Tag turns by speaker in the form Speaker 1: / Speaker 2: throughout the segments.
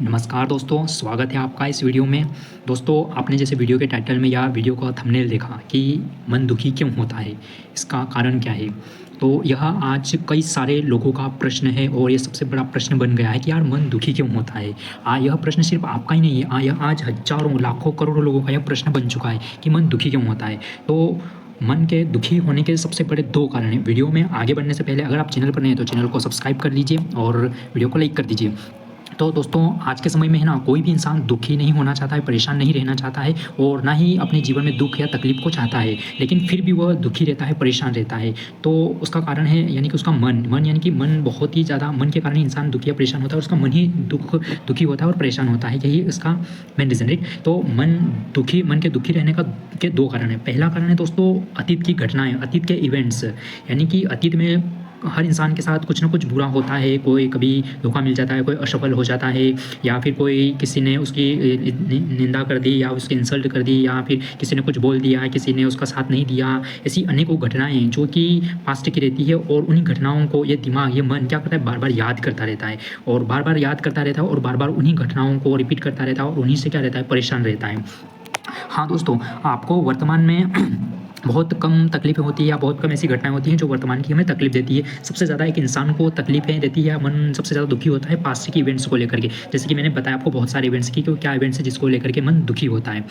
Speaker 1: नमस्कार दोस्तों, स्वागत है आपका इस वीडियो में। दोस्तों, आपने जैसे वीडियो के टाइटल में या वीडियो का थंबनेल देखा कि मन दुखी क्यों होता है, इसका कारण क्या है? तो यह आज कई सारे लोगों का प्रश्न है और ये सबसे बड़ा प्रश्न बन गया है कि यार मन दुखी क्यों होता है? यह प्रश्न सिर्फ़ आपका ही नहीं है, यह आज हज़ारों, लाखों, करोड़ों लोगों का यह प्रश्न बन चुका है कि मन दुखी क्यों होता है? तो मन के दुखी होने के सबसे बड़े 2 कारण हैं। वीडियो में आगे बढ़ने से पहले अगर आप चैनल पर नए हैं तो चैनल को सब्सक्राइब कर लीजिए और वीडियो को लाइक कर दीजिए। तो दोस्तों, आज के समय में है ना, कोई भी इंसान दुखी नहीं होना चाहता है, परेशान नहीं रहना चाहता है और ना ही अपने जीवन में दुःख या तकलीफ़ को चाहता है। लेकिन फिर भी वह दुखी रहता है, परेशान रहता है। तो उसका कारण है यानी कि उसका मन यानी कि मन बहुत ही ज़्यादा, मन के कारण ही इंसान दुखी या परेशान होता है और उसका मन ही दुखी होता है और परेशान होता है। यही इसका मेन रीज़न है। तो मन के दुखी रहने के 2 कारण हैं। पहला कारण है दोस्तों अतीत की घटनाएँ, अतीत के इवेंट्स, यानी कि अतीत में हर इंसान के साथ कुछ न कुछ बुरा होता है। कोई कभी धोखा मिल जाता है, कोई असफल हो जाता है या फिर कोई किसी ने उसकी निंदा कर दी या उसकी इंसल्ट कर दी या फिर किसी ने कुछ बोल दिया, किसी ने उसका साथ नहीं दिया। ऐसी अनेकों घटनाएँ हैं जो कि पास्ट की रहती है और उन्हीं घटनाओं को ये दिमाग, ये मन क्या करता है, बार-बार याद करता रहता है और बार-बार याद करता रहता है और बार-बार उन्हीं घटनाओं को रिपीट करता रहता है और उन्हीं से क्या रहता है, परेशान रहता है। हाँ दोस्तों, आपको वर्तमान में बहुत कम तकलीफ़ें होती है या बहुत कम ऐसी घटनाएँ होती हैं जो वर्तमान की हमें तकलीफ़ देती है। सबसे ज़्यादा एक इंसान को तकलीफ़ें देती है या मन सबसे ज़्यादा दुखी होता है पास्ट के इवेंट्स को लेकर के। जैसे कि मैंने बताया आपको बहुत सारे इवेंट्स की कि वो क्या इवेंट्स हैं जिसको लेकर के मन दुखी होता है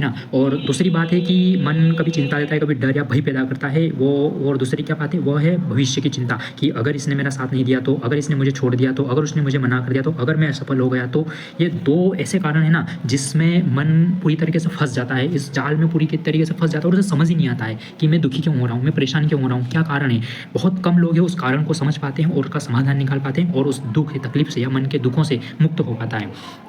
Speaker 1: ना? और दूसरी बात है कि मन कभी चिंता लेता है, कभी डर या भय पैदा करता है वो। और दूसरी क्या बात है, वो है भविष्य की चिंता कि अगर इसने मेरा साथ नहीं दिया तो, अगर इसने मुझे छोड़ दिया तो, अगर उसने मुझे मना कर दिया तो, अगर मैं असफल हो गया तो। ये 2 ऐसे कारण हैं ना जिसमें मन पूरी तरीके से फँस जाता है, इस जाल में पूरी तरीके से फँस जाता है और उसे समझ ही नहीं आता है कि मैं दुखी क्यों हो रहा हूँ, मैं परेशान क्यों हो रहा हूँ, क्या कारण है? बहुत कम लोग हैं उस कारण को समझ पाते हैं और उसका समाधान निकाल पाते हैं और उस दुःख या तकलीफ़ से या मन के दुखों से मुक्त हो पाता है।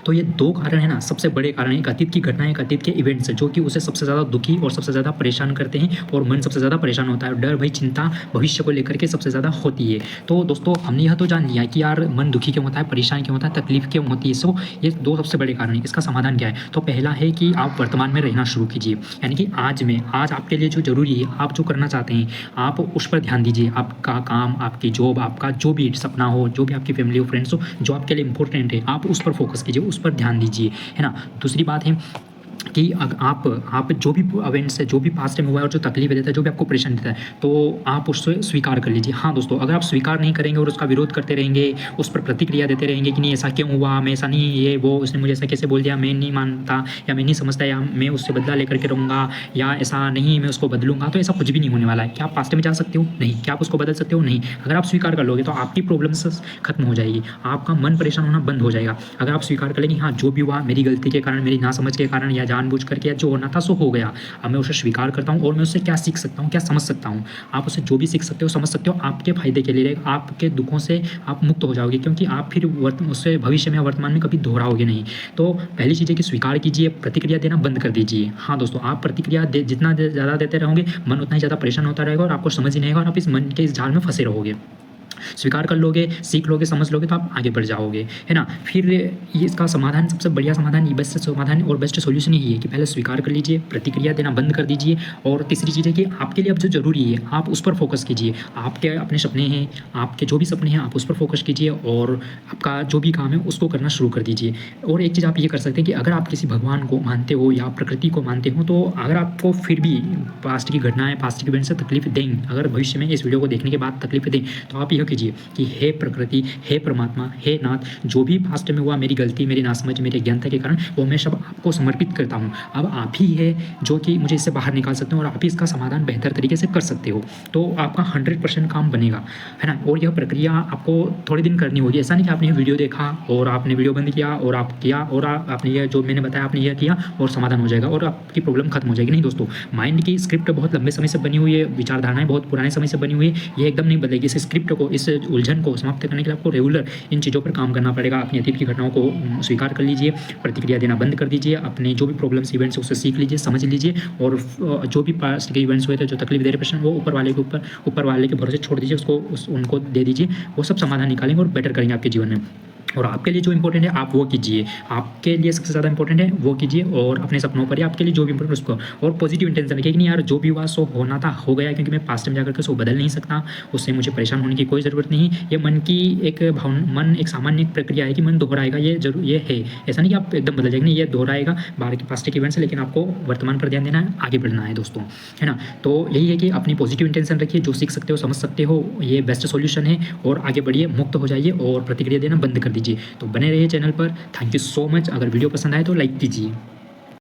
Speaker 1: तो ये 2 कारण है ना, सबसे बड़े कारण हैं। एक अतीत की घटनाएँ, एक अतीत के इवेंट्स जो कि उसे सबसे ज़्यादा दुखी और सबसे ज़्यादा परेशान करते हैं और मन सबसे ज़्यादा परेशान होता है। डर, भय, चिंता भविष्य को लेकर के सबसे ज़्यादा होती है। तो दोस्तों, हमने यह तो जान लिया कि यार मन दुखी क्यों होता है, परेशान क्यों होता है, तकलीफ़ क्यों होती है। सो ये 2 सबसे बड़े कारण हैं। इसका समाधान क्या है? तो पहला है कि आप वर्तमान में रहना शुरू कीजिए। यानी कि आज आपके लिए जो ज़रूरी है, आप जो करना चाहते हैं, आप उस पर ध्यान दीजिए। आपका काम, आपकी जॉब, आपका जो भी सपना हो, जो भी आपकी फैमिली हो, फ्रेंड्स हो, जो आपके लिए इम्पोर्टेंट है, आप उस पर फ़ोकस कीजिए, उस पर ध्यान दीजिए, है ना? दूसरी बात है कि आप जो भी इवेंट्स है, जो भी पास्ट में हुआ है और जो तकलीफ़ देता है, जो भी आपको परेशानी देता है, तो आप उससे स्वीकार कर लीजिए। हाँ दोस्तों, अगर आप स्वीकार नहीं करेंगे और उसका विरोध करते रहेंगे, उस पर प्रतिक्रिया देते रहेंगे कि नहीं ऐसा क्यों हुआ, मैं ऐसा नहीं, ये वो, उसने मुझे ऐसा कैसे बोल दिया, मैं नहीं मानता या मैं नहीं समझता या मैं उससे बदला लेकर के रहूँगा या ऐसा नहीं मैं उसको बदलूँगा, तो ऐसा कुछ भी नहीं होने वाला है। क्या आप पास्ट में जा सकते हो? नहीं। क्या आप उसको बदल सकते हो? नहीं। अगर आप स्वीकार कर लोगे तो आपकी प्रॉब्लम्स खत्म हो जाएगी, आपका मन परेशान होना बंद हो जाएगा। अगर आप स्वीकार कर लेंगे, हाँ, जो भी हुआ मेरी गलती के कारण, मेरी नासमझ के कारण या जानबूझ करके, या जो होना था सो हो गया। अब मैं उसे स्वीकार करता हूँ और मैं उससे क्या सीख सकता हूँ, क्या समझ सकता हूँ। आप उससे जो भी सीख सकते हो, समझ सकते हो, आपके फ़ायदे के लिए रहेगा। आपके दुखों से आप मुक्त हो जाओगे क्योंकि आप फिर उससे भविष्य में या वर्तमान में कभी दोहराओगे नहीं। तो पहली चीज़ है कि स्वीकार कीजिए, प्रतिक्रिया देना बंद कर दीजिए। हाँ दोस्तों, आप प्रतिक्रिया जितना ज़्यादा देते रहोगे, मन उतना ही ज़्यादा परेशान होता रहेगा और आपको समझ ही नहीं आएगा और आप इस मन के इस जाल में फँसे रहोगे। स्वीकार कर लोगे, सीख लोगे, समझ लोगे तो आप आगे बढ़ जाओगे, है ना? फिर ये इसका समाधान, सबसे बढ़िया समाधान, ये बेस्ट समाधान और बेस्ट सॉल्यूशन यही है कि पहले स्वीकार कर लीजिए, प्रतिक्रिया देना बंद कर दीजिए और तीसरी चीज़ है कि आपके लिए अब जो ज़रूरी है, आप उस पर फ़ोकस कीजिए। आपके अपने सपने हैं, आपके जो भी सपने हैं, आप उस पर फ़ोकस कीजिए और आपका जो भी काम है, उसको करना शुरू कर दीजिए। और एक चीज़ आप ये कर सकते हैं कि अगर आप किसी भगवान को मानते हो या प्रकृति को मानते हो, तो अगर आपको फिर भी पास्ट की घटनाएँ, पास्ट के इवेंट से तकलीफ़ दें, अगर भविष्य में इस वीडियो को देखने के बाद तकलीफ़ें दें, तो आप यह कीजिए कि हे प्रकृति, हे परमात्मा, हे नाथ, जो भी पास्ट में हुआ, मेरी गलती, मेरी नासमझ, मेरी अज्ञानता के कारण, वो मैं सब आपको समर्पित करता हूँ। अब आप ही है जो कि मुझे इससे बाहर निकाल सकते हो और आप ही इसका समाधान बेहतर तरीके से कर सकते हो। तो आपका 100% काम बनेगा, है ना? और यह प्रक्रिया आपको थोड़े दिन करनी होगी। ऐसा नहीं कि आपने वीडियो देखा और आपने वीडियो बंद किया और आप किया और आपने यह जो मैंने बताया आपने यह किया और समाधान हो जाएगा और आपकी प्रॉब्लम खत्म हो जाएगी। नहीं दोस्तों, माइंड की स्क्रिप्ट बहुत लंबे समय से बनी हुई है, विचारधाराएँ बहुत पुराने समय से बनी हुई है, ये एकदम नहीं बदलेगी। इस स्क्रिप्ट को, इस उलझन को समाप्त करने के लिए आपको रेगुलर इन चीज़ों पर काम करना पड़ेगा। अपनी अतीत की घटनाओं को स्वीकार कर लीजिए, प्रतिक्रिया देना बंद कर दीजिए, अपने जो भी प्रॉब्लम्स इवेंट्स उससे सीख लीजिए, समझ लीजिए और जो भी पास्ट के इवेंट्स हुए थे, जो तकलीफ दे रहे प्रश्न, वो ऊपर वाले के भरोसे छोड़ दीजिए, उनको दे दीजिए। वो सब समाधान निकालेंगे और बेटर करेंगे आपके जीवन में। और आपके लिए जो इंपॉर्टेंट है आप वो कीजिए, आपके लिए सबसे ज़्यादा इंपॉर्टेंट है वो कीजिए, और अपने सपनों पर या आपके लिए जो भी इंपॉर्टेंट उसको, और पॉजिटिव इंटेंशन रखिए कि नहीं यार जो भी हुआ सो होना था हो गया, क्योंकि मैं पास्ट में जाकर के उसको बदल नहीं सकता, उससे मुझे परेशान होने की कोई ज़रूरत नहीं। ये मन की एक मन एक सामान्य प्रक्रिया है कि मन दोहराएगा, ये जरूर ये है, ऐसा नहीं कि आप एकदम बदल जाएंगे, नहीं, ये दोहराएगा बाहर के पास्ट के इवेंट से, लेकिन आपको वर्तमान पर ध्यान देना है, आगे बढ़ना है दोस्तों, है ना। तो यही है कि अपनी पॉजिटिव इंटेंशन रखिए, जो सीख सकते हो समझ सकते हो ये बेस्ट सॉल्यूशन है, और आगे बढ़िए, मुक्त हो जाइए और प्रतिक्रिया देना बंद कर दीजिए। तो बने रहिए चैनल पर। Thank you so much. अगर वीडियो पसंद आए तो लाइक कीजिए।